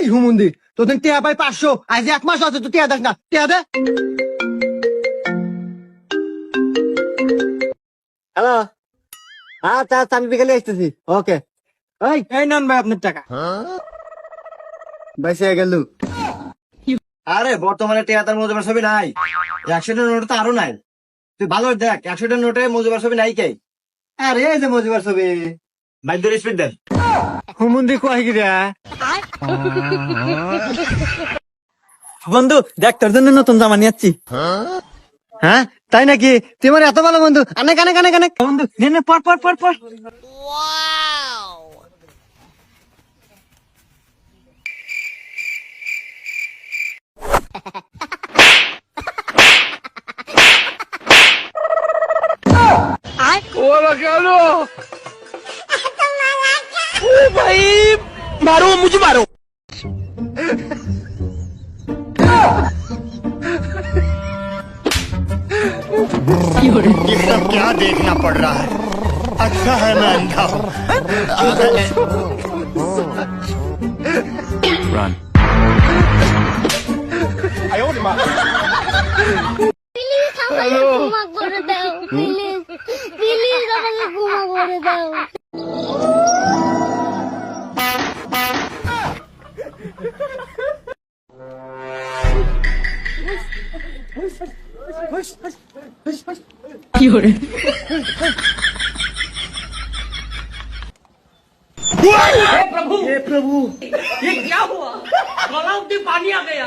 এই হুমুন্দি তোদের টিয়া পাই 500 আজ 1 মাস আছে তুই টিয়া দেখ না টিয়া দে। হ্যালো আচ্ছা আচ্ছা আমি বিকেলে আসতেছি ওকে। এই নেন ভাই আপনার টাকা বাইসে গেল। আরে বর্তমানে টিয়াতার মজুবার ছবি নাই, 100 টাকার নোট তো আরো নাই। তুই ভালো দেখ 100 টাকার নোটে মজুবার ছবি নাই কে? আরে এই যে মজুবার ছবি বাইদের স্পিড দেন হুমুন্দি কয় গিরা। বন্ধু দেখ তোর জন্য নতুন জামা নিয়ে যাচ্ছি। হ্যাঁ তাই নাকি? তুই আমার এত ভালো বন্ধু। আনে কানে কানে কানে বন্ধু নে নে পড় পড় পড় পড়। ওরা কেন? ও ভাই मारो मुझे मारो। ये सब क्या देखना पड़ रहा है? अच्छा है मैं अंधा हूँ। Run. ঘুমা করে দাও প্লিজ প্লিজ আমাকে ঘুমা করে দাও। কি হরে हे प्रभु ये क्या हुआ? तालाब में पानी आ गया।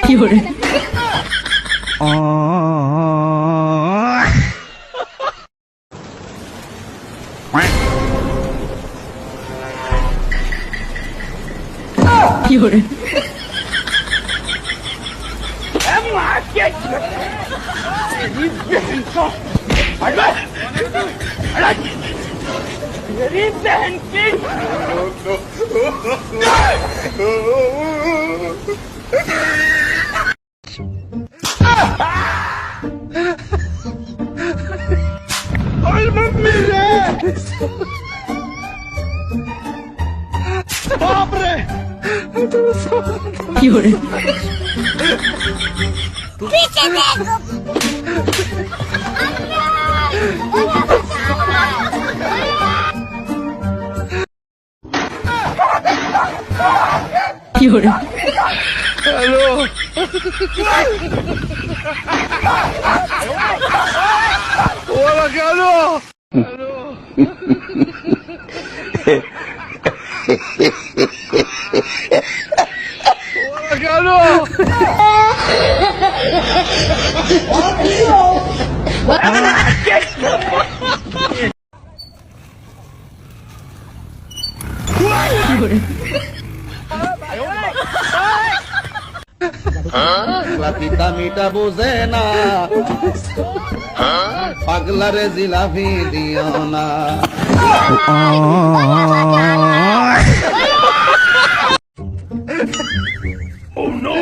কি হরে কি হরে मेरी बहन की मम्मी रे बाप रे কি হরে पीछे देखो কি হরে হ্যালো ওরা কেন? ওরা কেন? পিতা মিটা বোঝে না পাগলারে জিলাপি দিও না। Oh no!